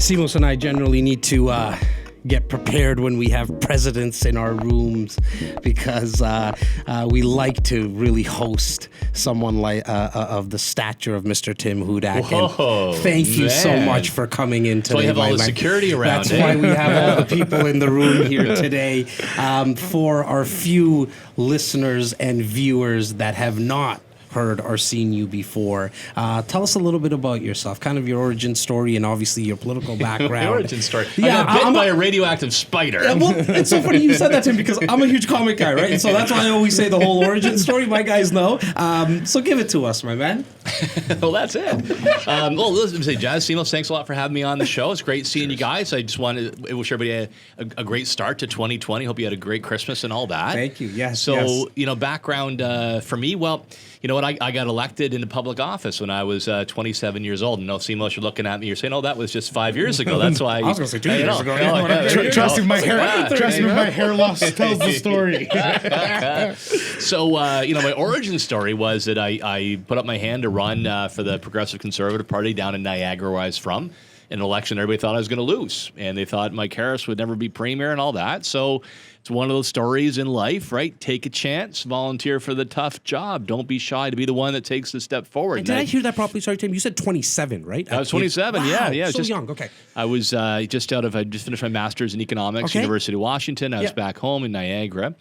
Simos and I generally need to get prepared when we have presidents in our rooms because we like to really host someone like of the stature of Mr. Tim Hudak. Whoa, and thank you so man. much for coming in today. That's why you have all the security around. That's why we have all the people in the room here today. For our few listeners and viewers that have not heard or seen you before, tell us a little bit about yourself, kind of your origin story, and obviously your political background. Origin story. Yeah, I got bitten by a radioactive spider. Yeah, well, it's so funny you said that, Tim, because I'm a huge comic guy, right? And so that's why I always say the whole origin story. My guys know. So give it to us, my man. Well, that's it. Well, listen, say, Jas, Simos, thanks a lot for having me on the show. It's great seeing you guys. I just wanted to wish everybody a great start to 2020. Hope you had a great Christmas and all that. Thank you. Yes. So, background for me, well, you know what? I got elected into public office when I was 27 years old. And no, Simos, you're looking at me. You're saying, "Oh, that was just 5 years ago." That's why. I was going to say 2 years ago. Trust me, my hair loss tells the story. So, my origin story was that I put up my hand to run for the Progressive Conservative Party down in Niagara, where I was from. In an election, everybody thought I was going to lose, and they thought Mike Harris would never be premier and all that. So it's one of those stories in life, right? Take a chance, volunteer for the tough job. Don't be shy to be the one that takes the step forward. Did I hear that properly? Sorry, Tim. You said 27, right? I was 27. Wow, Yeah. So young. Okay. I was I just finished my master's in economics, University of Washington. I was back home in Niagara.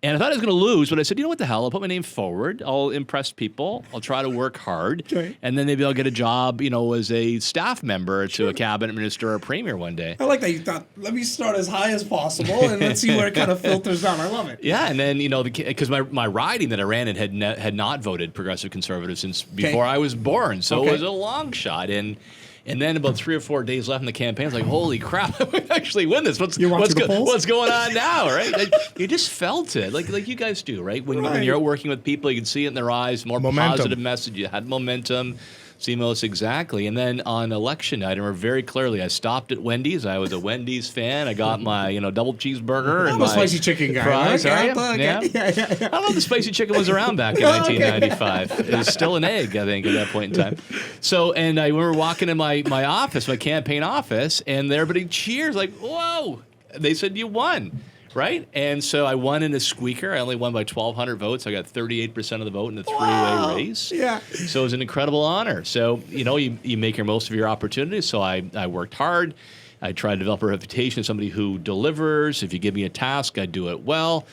And I thought I was going to lose, but I said, you know what the hell? I'll put my name forward. I'll impress people. I'll try to work hard. Okay. And then maybe I'll get a job, as a staff member to a cabinet minister or a premier one day. I like that you thought, let me start as high as possible and let's see where it kind of filters down. I love it. Yeah, and then, because my riding that I ran in had not voted Progressive Conservative since before I was born. So it was a long shot. And then about 3 or 4 days left in the campaign, I was like, holy crap, I might actually win this. What's going on now, right? Like, you just felt it, like you guys do, right? When you're out working with people, you can see it in their eyes, more positive message. You had momentum. Simos, exactly. And then on election night, I remember very clearly, I stopped at Wendy's. I was a Wendy's fan. I got my, double cheeseburger. I'm a spicy chicken guy. Fries. Okay. Yeah. I don't know if the spicy chicken was around back in 1995. It was still an egg, I think, at that point in time. So, and I remember walking in my office, my campaign office, and everybody cheers like, whoa. They said, you won. Right? And so I won in a squeaker. I only won by 1,200 votes. I got 38% of the vote in the three-way race. Yeah. So it was an incredible honor. So, you make your most of your opportunities. So I worked hard. I tried to develop a reputation as somebody who delivers. If you give me a task, I do it well.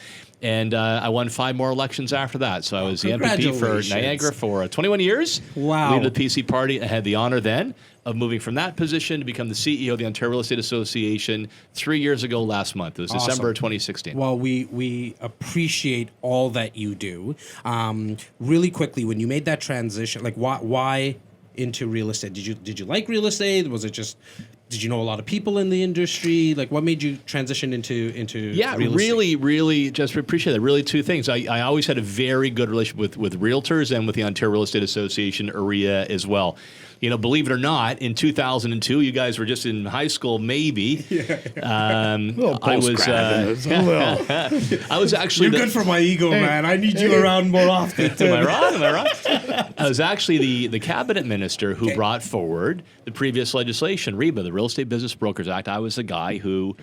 And I won 5 more elections after that. So I was the MPP for Niagara for 21 years. Wow. Leader of the PC party. I had the honor then of moving from that position to become the CEO of the Ontario Real Estate Association 3 years ago last month. It was December of 2016. Well, we appreciate all that you do. Really quickly, when you made that transition, like why into real estate? Did you like real estate? Was it just... Did you know a lot of people in the industry? Like, what made you transition into real estate? really, just appreciate that. Really, 2 things. I always had a very good relationship with realtors and with the Ontario Real Estate Association, OREA, as well. Believe it or not, in 2002, you guys were just in high school, maybe. A little post-grad. I was actually... You're good for my ego, man. I need you around more often. Am I wrong? I was actually the cabinet minister who brought forward the previous legislation, REBA, the Real Estate Business Brokers Act. I was the guy who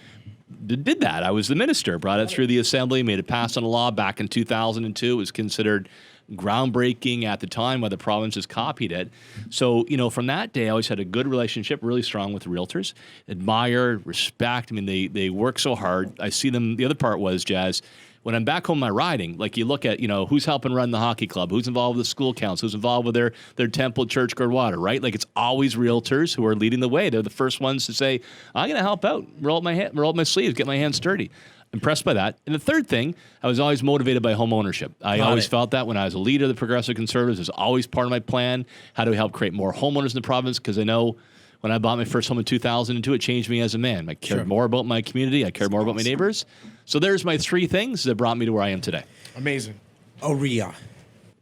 did that. I was the minister, brought it through the assembly, made it pass on a law back in 2002. It was considered groundbreaking at the time while the provinces copied it. So, from that day, I always had a good relationship, really strong with realtors, admire, respect. I mean, they work so hard. I see them. The other part was, Jas, when I'm back home in my riding, like you look at, who's helping run the hockey club, who's involved with the school council, who's involved with their temple church Gurdwada, right? Like it's always realtors who are leading the way. They're the first ones to say, I'm going to help out, roll up my sleeves, get my hands dirty. Impressed by that. And the third thing, I was always motivated by home ownership. I always felt that when I was a leader of the Progressive Conservatives, it was always part of my plan. How do we help create more homeowners in the province? Because I know when I bought my first home in 2002, it changed me as a man. I cared more about my community. I cared more about my neighbors. So there's my 3 things that brought me to where I am today. Amazing. OREA.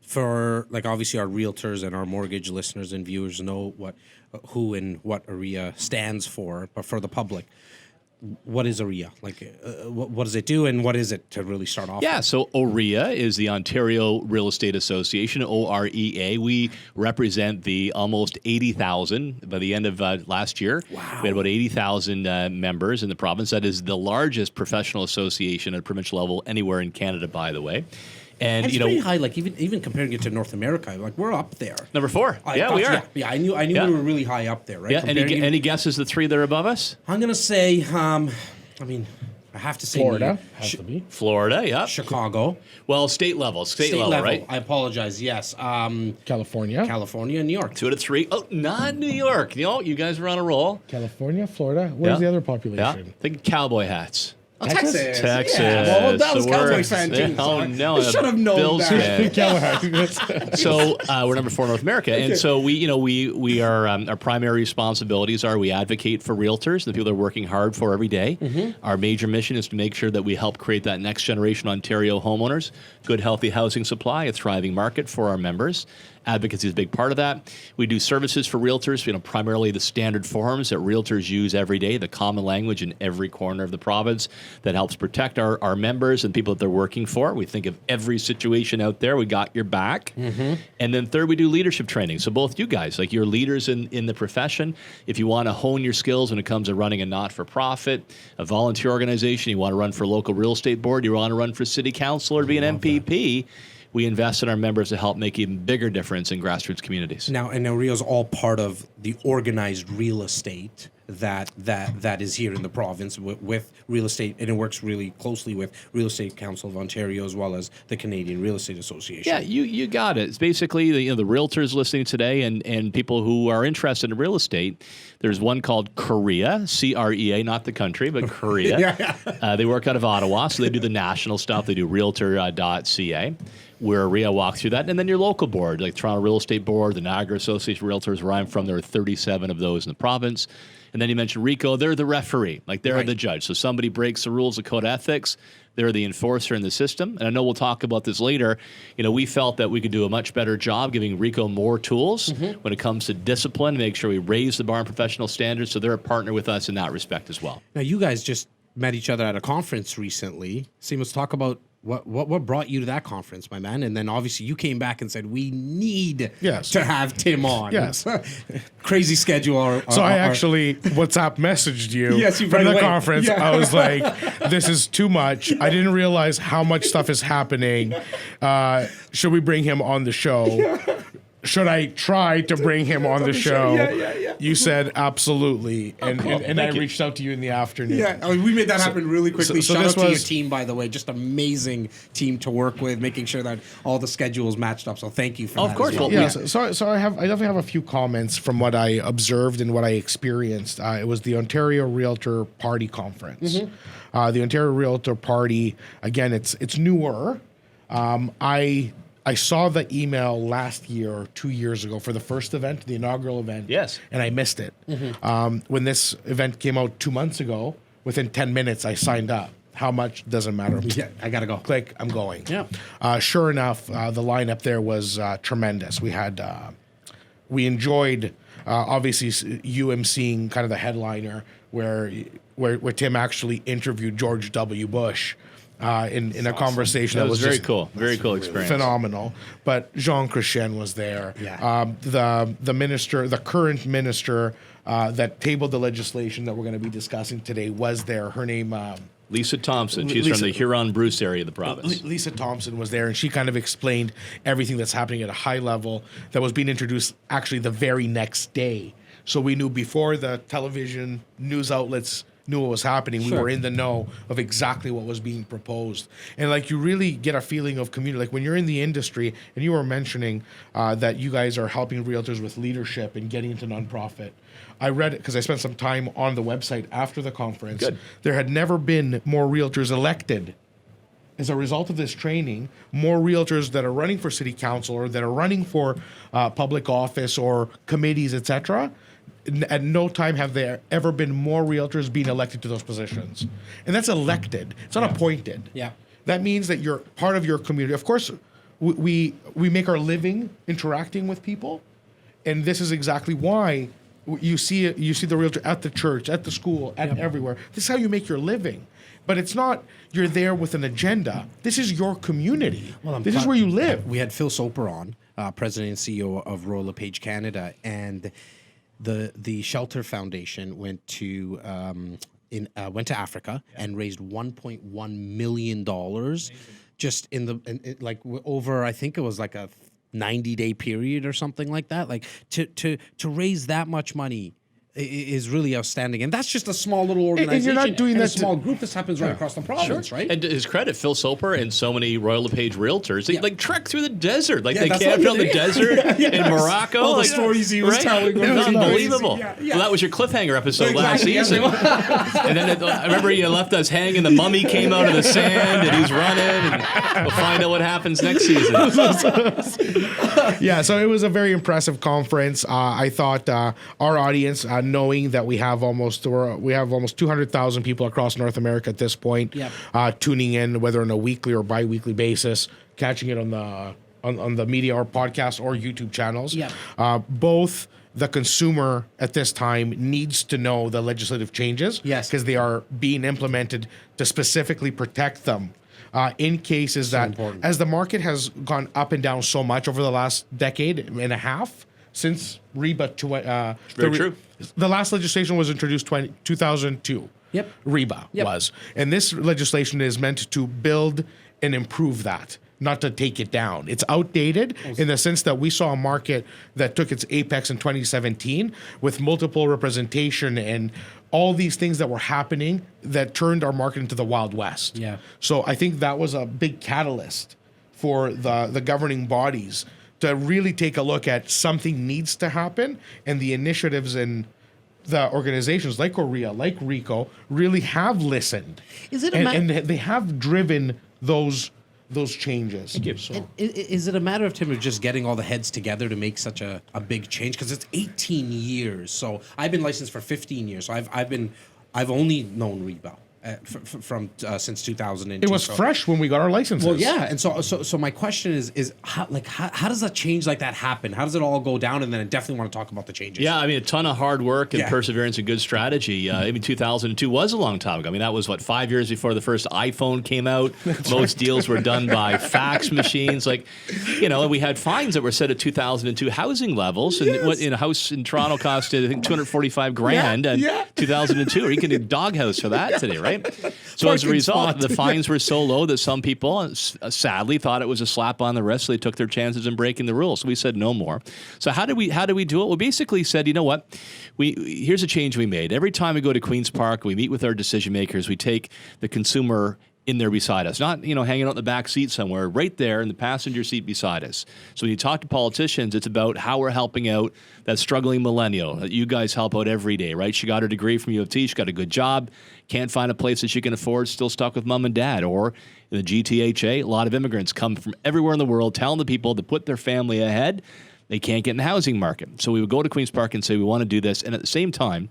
For, obviously our realtors and our mortgage listeners and viewers know who and what OREA stands for, but for the public, what is OREA? Like, what does it do, and what is it to really start off? Yeah, so OREA is the Ontario Real Estate Association, OREA. We represent the almost 80,000 by the end of last year. Wow. We had about 80,000 members in the province. That is the largest professional association at provincial level anywhere in Canada, by the way. And it's you know, pretty high. Like even comparing it to North America, like we're up there. number 4. Yeah, we are. Yeah, I knew Yeah. we were really high up there, right? Yeah, Comparing any guesses the 3 that are above us? I'm gonna say, I mean, I have to say Florida has to be. Florida, yeah. Chicago. Well, state level, right? I apologize. Yes. California. California and New York. 2 out of 3. Oh, not New York. You know, you guys are on a roll. California, Florida. Where's Yeah. the other Yeah, population? think cowboy hats. Oh, Texas. Texas. Yeah. Well, that was So Cowboy we're- fan too. Oh, so no, I should have known Bills that. fan. So we're number 4 in North America, and so we are our primary responsibilities are we advocate for realtors, the people they're working hard for every day. Our major mission is to make sure that we help create that next generation Ontario homeowners, good healthy housing supply, a thriving market for our members. Advocacy is a big part of that. We do services for realtors, primarily the standard forms that realtors use every day, the common language in every corner of the province that helps protect our members and people that they're working for. We think of every situation out there. We got your back. And then third, we do leadership training. So both you guys, like you're leaders in the profession. If you want to hone your skills when it comes to running a not-for-profit, a volunteer organization, you want to run for a local real estate board, you want to run for city council or be an MPP, we invest in our members to help make even bigger difference in grassroots communities. Now, and Rio's all part of the organized real estate that is here in the province with real estate, and it works really closely with Real Estate Council of Ontario as well as the Canadian Real Estate Association. Yeah, you got it. It's basically the realtors listening today and people who are interested in real estate. There's one called Korea, CREA, not the country, but Korea. They work out of Ottawa, so they do the national stuff. They do realtor.ca. Where OREA walks through that, and then your local board, like Toronto Real Estate Board, the Niagara Association of Realtors, where I'm from, there are 37 of those in the province. And then you mentioned RICO, they're the referee, like they're the judge. So somebody breaks the rules of code ethics, they're the enforcer in the system. And I know we'll talk about this later. We felt that we could do a much better job giving RICO more tools when it comes to discipline, make sure we raise the bar and professional standards, so they're a partner with us in that respect as well. Now, you guys just met each other at a conference recently. Simos, talk about what brought you to that conference, my man? And then obviously you came back and said, we need to have Tim on. Yes. Crazy schedule. So I actually WhatsApp messaged you Yes, you from right the away. conference. Yeah. I was like, this is too much. I didn't realize how much stuff is happening. Should we bring him on the show? Should I try to bring him on the show? Yeah. You said absolutely. And cool. and I Thank you. reached out to you in the afternoon. Yeah, we made that happen really quickly. so Shout this out to your was- team, by the way. Just amazing team to work with, making sure that all the schedules matched up. So thank you for that. Of course. as well. Well, Yeah, so I definitely have a few comments from what I observed and what I experienced. It was the Ontario Realtor Party Conference. The Ontario Realtor Party, again, it's newer. I saw the email last year or 2 years ago for the first event, the inaugural event. Yes. And I missed it. When this event came out 2 months ago, within 10 minutes, I signed up. How much doesn't matter. Yeah, I gotta go. Click, I'm going. Yeah. Sure enough, the lineup there was tremendous. We enjoyed obviously you emceeing kind of the headliner where Tim actually interviewed George W. Bush in a conversation That that was was very just cool. Very cool experience. phenomenal. But Jean Chrétien was there. Yeah. The minister, the current minister that tabled the legislation that we're going to be discussing today was there. Her name. Lisa Thompson. She's Lisa- from the Huron-Bruce area of the province. Lisa Thompson was there, and she kind of explained everything that's happening at a high level that was being introduced actually the very next day. So we knew before the television news outlets knew what was happening. We were in the know of exactly what was being proposed. And like you really get a feeling of community. Like when you're in the industry, and you were mentioning that you guys are helping realtors with leadership and getting into nonprofit. I read it because I spent some time on the website after the conference. Good. There had never been more realtors elected. As a result of this training, more realtors that are running for city council or that are running for public office or committees, etc. At no time have there ever been more realtors being elected to those positions. And that's elected. It's not appointed. Yeah. That means that you're part of your community. Of course, we make our living interacting with people. And this is exactly why you see the realtor at the church, at the school, at everywhere. This is how you make your living. But it's not you're there with an agenda. This is your community. This is where you live. We had Phil Soper on, president and CEO of Royal LePage Canada, and the Shelter Foundation went to Africa and raised $1.1 million just over, I think it was like a 90-day period or something like that. Like to raise that much money is really outstanding, and that's just a small little organization. And you're not doing that a small group. This happens right across the province, right? And to his credit, Phil Soper and so many Royal LePage realtors, they trek through the desert, they that's camped out in the desert in Morocco. All the stories he was telling, it was unbelievable. Yeah. Well, that was your cliffhanger episode last season, and then I remember you left us hanging. The mummy came out of the sand, and he's running, and we'll find out what happens next season. Yeah, so it was a very impressive conference. I thought our audience, knowing that we have almost 200,000 people across North America at this point, tuning in, whether on a weekly or bi-weekly basis, catching it on the media or podcast or YouTube channels. Both the consumer at this time needs to know the legislative changes, because they are being implemented to specifically protect them. In cases as the market has gone up and down so much over the last decade and a half since REBA, the last legislation was introduced 2002. REBA was. And this legislation is meant to build and improve that, not to take it down. It's outdated in the sense that we saw a market that took its apex in 2017 with multiple representation and all these things that were happening that turned our market into the Wild West. So I think that was a big catalyst for the governing bodies to really take a look at something needs to happen, and the initiatives and the organizations like OREA, like RICO, really have listened. And they have driven those changes. So. Is it a matter of, Tim, of just getting all the heads together to make such a big change? Because it's 18 years. So I've been licensed for 15 years. So I've only known REBA from since 2002. It was fresh when we got our licenses. Well, yeah, and so my question is how does a change like that happen? How does it all go down? And then I definitely want to talk about the changes. Yeah, I mean, a ton of hard work and perseverance and good strategy. I mean, 2002 was a long time ago. I mean, that was 5 years before the first iPhone came out. Most deals were done by fax machines. We had fines that were set at 2002 housing levels, and what in a house in Toronto costed, I think, $245,000 in 2002. Or you can do doghouse for that today, right? So as a result, the fines were so low that some people sadly thought it was a slap on the wrist, so they took their chances in breaking the rules. So we said no more. So how did we do it? We basically said, you know what? Here's a change we made. Every time we go to Queen's Park, we meet with our decision makers, we take the consumer in there beside us, not hanging out in the back seat somewhere, right there in the passenger seat beside us. So when you talk to politicians, it's about how we're helping out that struggling millennial that you guys help out every day, right? She got her degree from U of T, she got a good job, can't find a place that she can afford, still stuck with mom and dad. Or in the GTHA, a lot of immigrants come from everywhere in the world telling the people to put their family ahead. They can't get in the housing market. So we would go to Queen's Park and say, we want to do this. And at the same time,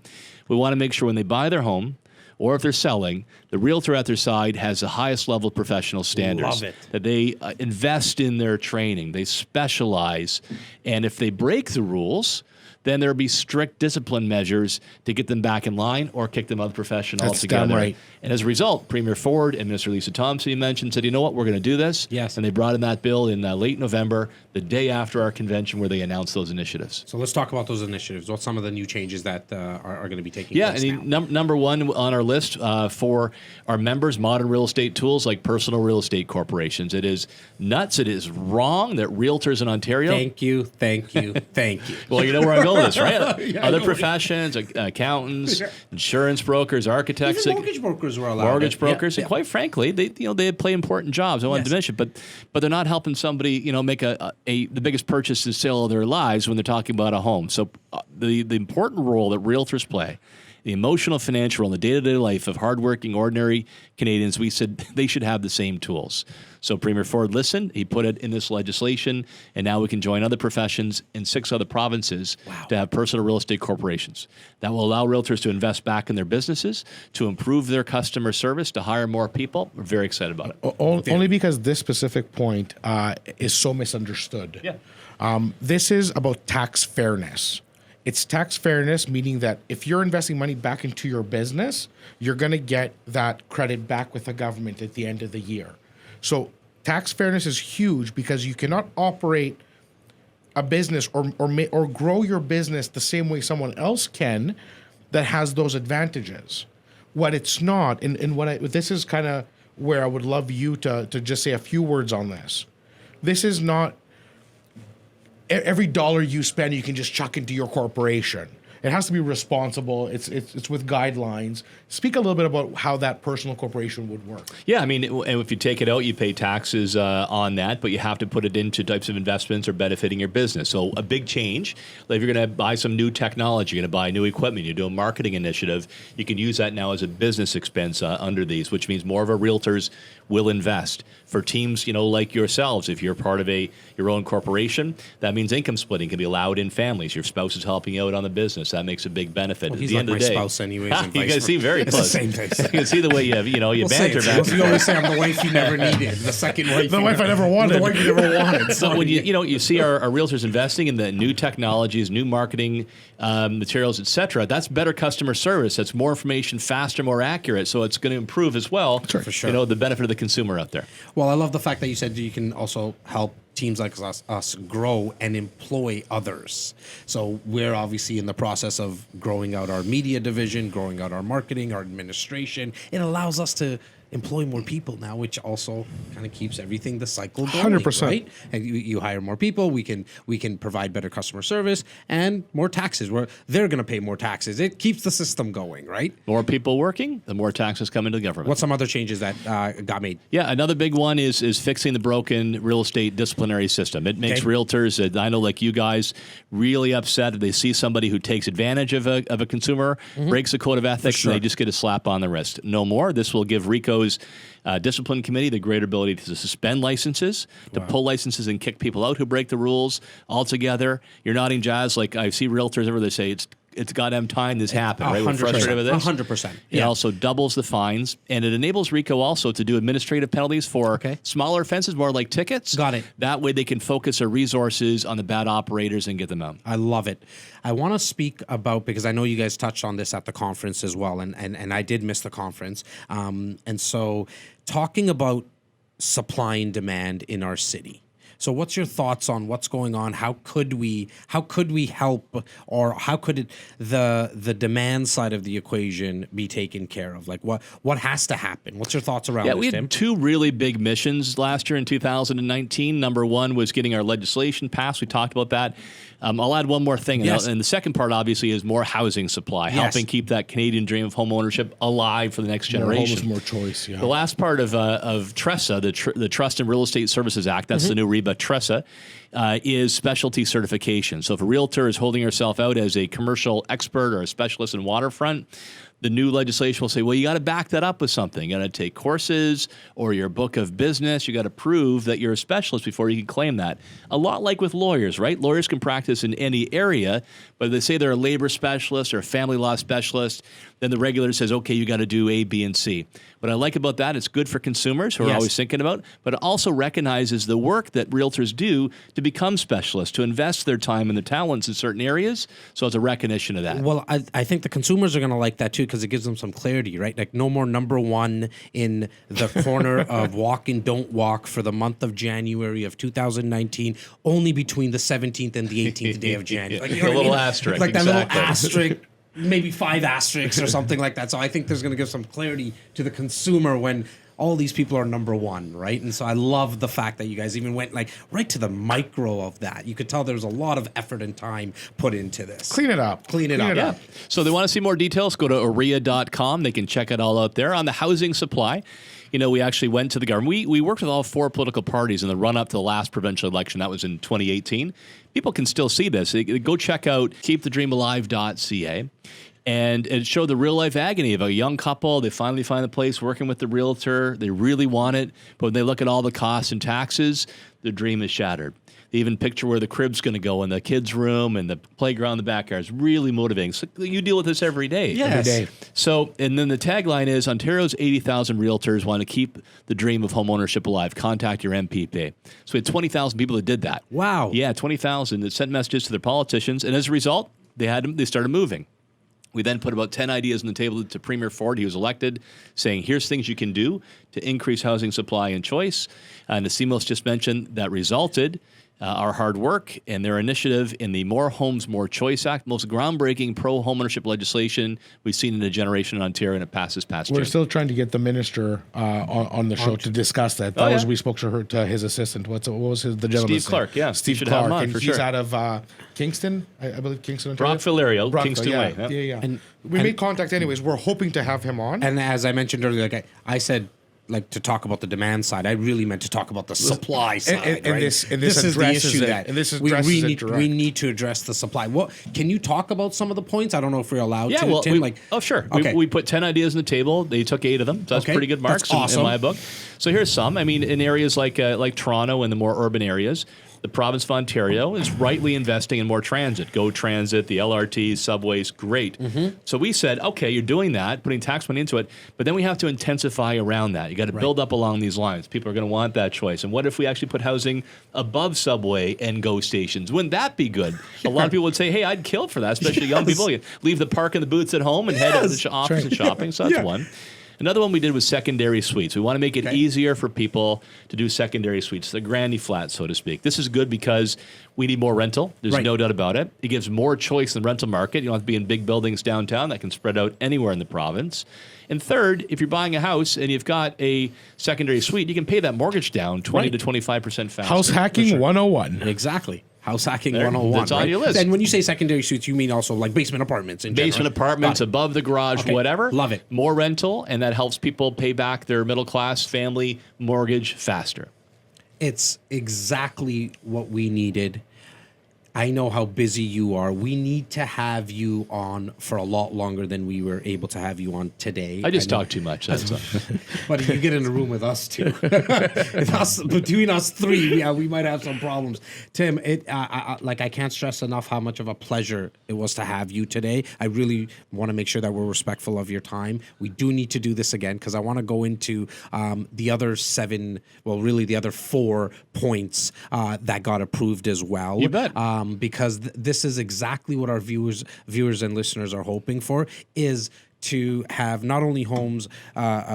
we want to make sure when they buy their home, or if they're selling, the realtor at their side has the highest level of professional standards. Love it. That they invest in their training. They specialize. And if they break the rules, then there'll be strict discipline measures to get them back in line or kick them out of the profession altogether. Damn right. And as a result, Premier Ford and Minister Lisa Thompson, you mentioned, said, you know what, we're going to do this. Yes. And they brought in that bill in late November, the day after our convention where they announced those initiatives. So let's talk about those initiatives. What's some of the new changes that are going to be taking place now? Number one on our list for our members, modern real estate tools like personal real estate corporations. It is nuts. It is wrong that realtors in Ontario... Thank you. Well, you know where I'm going with this, right? Other professions, accountants, insurance brokers, architects... Even mortgage brokers were allowed. Mortgage brokers, and quite frankly, they play important jobs. I want to diminish it, but they're not helping somebody, make the biggest purchase and sale of their lives when they're talking about a home. So the important role that realtors play, the emotional, financial role in the day-to-day life of hardworking, ordinary Canadians, we said they should have the same tools. So Premier Ford listened, he put it in this legislation, and now we can join other professions in 6 other provinces to have personal real estate corporations. That will allow realtors to invest back in their businesses, to improve their customer service, to hire more people. We're very excited about it. Only because this specific point is so misunderstood. Yeah. This is about tax fairness. It's tax fairness, meaning that if you're investing money back into your business, you're going to get that credit back with the government at the end of the year. So tax fairness is huge because you cannot operate a business or grow your business the same way someone else can that has those advantages. What it's not, and this is kind of where I would love you to just say a few words on this. This is not every dollar you spend you can just chuck into your corporation. It has to be responsible. It's with guidelines. Speak a little bit about how that personal corporation would work. Yeah, I mean, and if you take it out, you pay taxes on that, but you have to put it into types of investments or benefiting your business. So a big change, like if you're going to buy some new technology, you're going to buy new equipment, you do a marketing initiative, you can use that now as a business expense under these, which means more of our realtors will invest. For teams, like yourselves, if you're part of your own corporation, that means income splitting can be allowed in families. Your spouse is helping you out on the business. That makes a big benefit. Well, At he's the like end of my the day, spouse anyways. you guys seem very close. It's the same thing. You can see the way you banter back. You always say I'm the wife you never needed, the second wife. The wife I never wanted. The wife you never wanted. So when you see our realtors investing in the new technologies, new marketing materials, etc., that's better customer service. That's more information, faster, more accurate. So it's going to improve as well. Sure. For sure. The benefit of the consumer out there. Well, I love the fact that you said you can also help teams like us grow and employ others. So we're obviously in the process of growing out our media division, growing out our marketing, our administration. It allows us to employ more people now, which also kind of keeps everything the cycle going. 100%. Right? And you hire more people, we can provide better customer service and more taxes. They're going to pay more taxes. It keeps the system going, right? More people working, the more taxes come into the government. What's some other changes that got made? Yeah, another big one is fixing the broken real estate disciplinary system. It makes realtors, I know like you guys, really upset if they see somebody who takes advantage of a consumer, breaks a code of ethics, and they just get a slap on the wrist. No more. This will give RICO's discipline committee the greater ability to suspend licenses, to pull licenses and kick people out who break the rules altogether. You're nodding, Jas, like I see realtors everywhere, they say it's goddamn time this happened, right? We're frustrated with this. 100%. It also doubles the fines, and it enables RICO also to do administrative penalties for smaller offenses, more like tickets. Got it. That way they can focus their resources on the bad operators and get them out. I love it. I want to speak about, because I know you guys touched on this at the conference as well, and I did miss the conference. And so talking about supply and demand in our city. So what's your thoughts on what's going on? How could we help, or how could the demand side of the equation be taken care of? Like what has to happen? What's your thoughts around this, we had Tim? two really big missions last year in 2019. Number one was getting our legislation passed. We talked about that. I'll add one more thing. Yes. And the second part, obviously, is more housing supply, helping keep that Canadian dream of home ownership alive for the next generation. More choice, yeah. The last part of TRESA, the Trust and Real Estate Services Act, that's the new REBA, TRESA, is specialty certification. So if a realtor is holding herself out as a commercial expert or a specialist in waterfront, the new legislation will say, well, you got to back that up with something. You got to take courses or your book of business. You got to prove that you're a specialist before you can claim that. A lot like with lawyers, right? Lawyers can practice in any area, but if they say they're a labor specialist or a family law specialist, then the regulator says, okay, you got to do A, B, and C. What I like about that, it's good for consumers who are always thinking about, but it also recognizes the work that realtors do to become specialists, to invest their time and their talents in certain areas. So it's a recognition of that. Well, I think the consumers are going to like that too, because it gives them some clarity, right? Like no more number one in the corner of walk and don't walk for the month of January of 2019, only between the 17th and the 18th day of January. Like, you know a little asterisk. Like that little asterisk. Maybe 5 asterisks or something like that. So I think there's going to give some clarity to the consumer when all these people are number one, right? And so I love the fact that you guys even went like right to the micro of that. You could tell there was a lot of effort and time put into this. Clean it up. Yeah. So they want to see more details, go to OREA.com. They can check it all out there. On the housing supply, we actually went to the government. We worked with all 4 political parties in the run-up to the last provincial election. That was in 2018. People can still see this. Go check out keepthedreamalive.ca. And it showed the real-life agony of a young couple. They finally find a place working with the realtor. They really want it. But when they look at all the costs and taxes, their dream is shattered. They even picture where the crib's going to go in the kids' room and the playground in the backyard. It's really motivating. So you deal with this every day. Yes. Every day. So, and then the tagline is, Ontario's 80,000 realtors want to keep the dream of homeownership alive. Contact your MPP. So we had 20,000 people that did that. Wow. Yeah, 20,000 that sent messages to their politicians. And as a result, they started moving. We then put about 10 ideas on the table to Premier Ford. He was elected, saying, here's things you can do to increase housing supply and choice. And as Simos just mentioned, that resulted our hard work and their initiative in the More Homes, More Choice Act, most groundbreaking pro-homeownership legislation we've seen in a generation in Ontario, and it passed this past We're June. still trying to get the minister on the show to discuss that. That was we spoke to his assistant. What was the gentleman? Steve Clark, yeah. Steve should Clark, have him on, and for he's sure. out of Kingston, I believe Kingston, Ontario. Brockville area, Brockville, Kingston yeah. Way. Yeah. And we made contact anyways. We're hoping to have him on. And as I mentioned earlier, like I said, like to talk about the demand side, I really meant to talk about the supply side. And right? this is the addresses issue it. that And this we addresses it need. direct. We need to address the supply. What can you talk about some of the points? I don't know if we're allowed Yeah, to. well, Tim, sure. Okay. We put 10 ideas on the table. They took 8 of them. So that's Okay. pretty good marks That's awesome. in my book. So here's some. I mean, in areas like Toronto and the more urban areas, the province of Ontario is rightly investing in more transit. Go Transit, the LRT, subways, great. So we said, okay, you're doing that, putting tax money into it, but then we have to intensify around that. You got to build up along these lines. People are going to want that choice. And what if we actually put housing above subway and GO stations? Wouldn't that be good? A lot of people would say, hey, I'd kill for that, especially young people. You leave the park and the booths at home and head out to the office and shopping. So that's one. Another one we did was secondary suites. We want to make it easier for people to do secondary suites, the granny flat, so to speak. This is good because we need more rental. There's no doubt about it. It gives more choice in the rental market. You don't have to be in big buildings downtown. That can spread out anywhere in the province. And third, if you're buying a house and you've got a secondary suite, you can pay that mortgage down 20 to 25% faster. House hacking 101. Exactly. House hacking There, 101. that's on your list. And when you say secondary suites, you mean also like basement apartments in general. Basement apartments, above the garage, Okay. whatever. Love it. More rental, and that helps people pay back their middle class family mortgage faster. It's exactly what we needed. I know how busy you are. We need to have you on for a lot longer than we were able to have you on today. I just know- talk too much. That's all. But you get in a room with us too. Between us three, yeah, we might have some problems. Tim, I can't stress enough how much of a pleasure it was to have you today. I really want to make sure that we're respectful of your time. We do need to do this again because I want to go into the other 7, well, really the other 4 points that got approved as well. You bet. Because this is exactly what our viewers and listeners are hoping for, is to have not only homes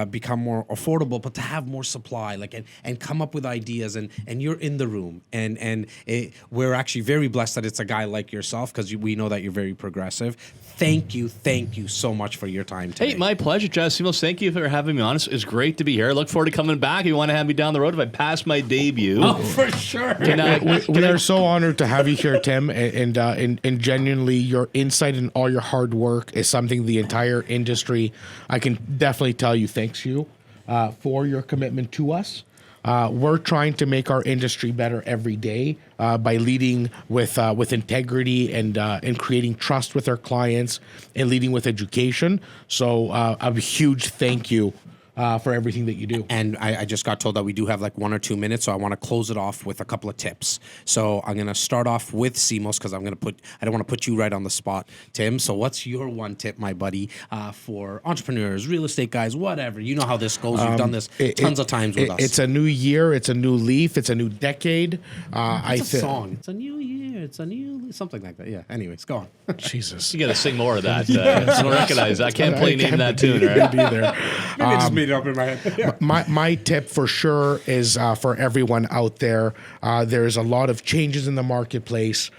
become more affordable, but to have more supply, and come up with ideas. And you're in the room, and we're actually very blessed that it's a guy like yourself, because we know that you're very progressive. Thank you so much for your time today. Hey, my pleasure, Jas. Simos, thank you for having me on. It's great to be here. I look forward to coming back. If you want to have me down the road, if I pass my debut. Oh, for sure. We are so honored to have you here, Tim, and genuinely your insight and all your hard work is something the entire industry, I can definitely tell you, thanks you for your commitment to us. We're trying to make our industry better every day by leading with integrity and creating trust with our clients and leading with education. So a huge thank you for everything that you do. And I just got told that we do have like 1 or 2 minutes, so I want to close it off with a couple of tips. So I'm going to start off with Simos, because I don't want to put you right on the spot, Tim. So what's your one tip, my buddy, for entrepreneurs, real estate guys, whatever? You know how this goes. You've done this tons of times with us. It's a new year. It's a new leaf. It's a new decade. It's a song. It's a new year. It's a new something like that. Yeah. Anyways, go on. Jesus. You got to sing more of that. I don't recognize that. I can't play name that tune, right? Either. Maybe I just made it up in my head. My tip for sure is for everyone out there. There's a lot of changes in the marketplace.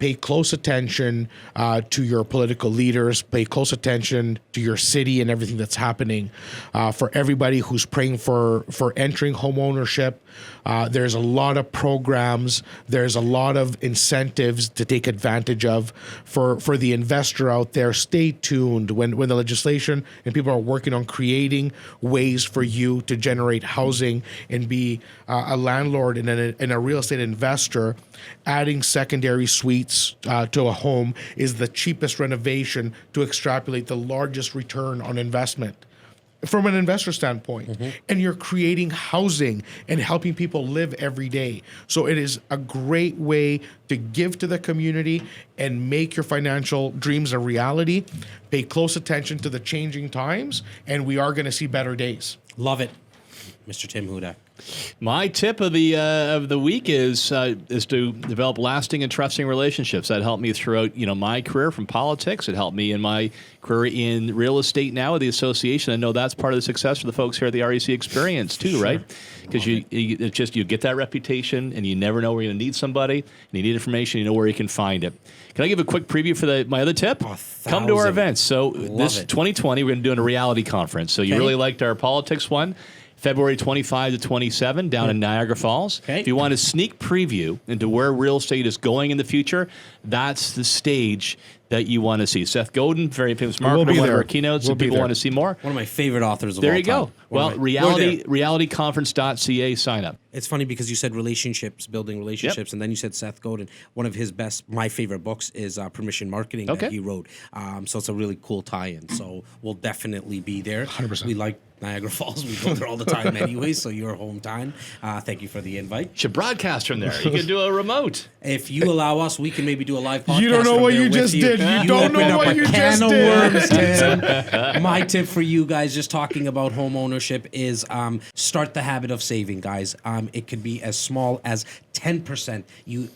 Pay close attention to your political leaders. Pay close attention to your city and everything that's happening. For everybody who's praying for entering home ownership, there's a lot of programs. There's a lot of incentives to take advantage of. For the investor out there, stay tuned when the legislation and people are working on creating ways for you to generate housing and be a landlord and a real estate investor. Adding secondary suites to a home is the cheapest renovation to extrapolate the largest return on investment from an investor standpoint. And you're creating housing and helping people live every day. So it is a great way to give to the community and make your financial dreams a reality. Pay close attention to the changing times, and we are going to see better days. Love it. Mr. Tim Hudak. My tip of the week is to develop lasting and trusting relationships. That helped me throughout my career from politics. It helped me in my career in real estate now with the association. I know that's part of the success for the folks here at the REC Experience too, sure. Right? Because you get that reputation, and you never know where you're going to need somebody. And you need information, you know where you can find it. Can I give a quick preview for my other tip? Come to our events. So this 2020, we're going to do a reality conference. So you really liked our politics one. February 25 to 27 down in Niagara Falls. Okay. If you want a sneak preview into where real estate is going in the future, that's the stage that you want to see. Seth Godin, very famous marketer, one of our keynotes, and people want to see more. One of my favorite authors of all time. There you go. Well, realityconference.ca, sign up. It's funny because you said relationships, building relationships, and then you said Seth Godin. One of his my favorite books is Permission Marketing that he wrote. So it's a really cool tie-in. So we'll definitely be there. 100%. We like Niagara Falls. We go there all the time anyway, so your hometown. Thank you for the invite. Should broadcast from there. You can do a remote. If you allow us, we can maybe do a live podcast. You don't know what you just did. You don't know what you just did. My tip for you guys, just talking about home ownership, is start the habit of saving, guys. It could be as small as 10%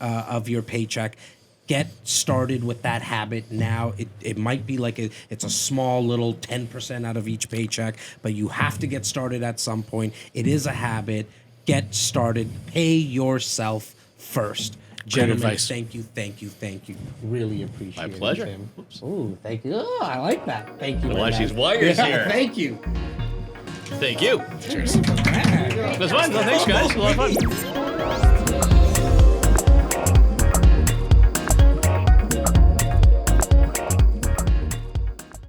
of your paycheck. Get started with that habit now. It might be like it's a small little 10% out of each paycheck, but you have to get started at some point. It is a habit. Get started. Pay yourself first. Gentlemen, thank you. Really appreciate it. My pleasure. Tim. Oh, thank you. Oh, I like that. Thank you. Watch these wires here. Thank you. Thank you. Cheers. It was fun. Well, thanks, guys. It was a lot of fun.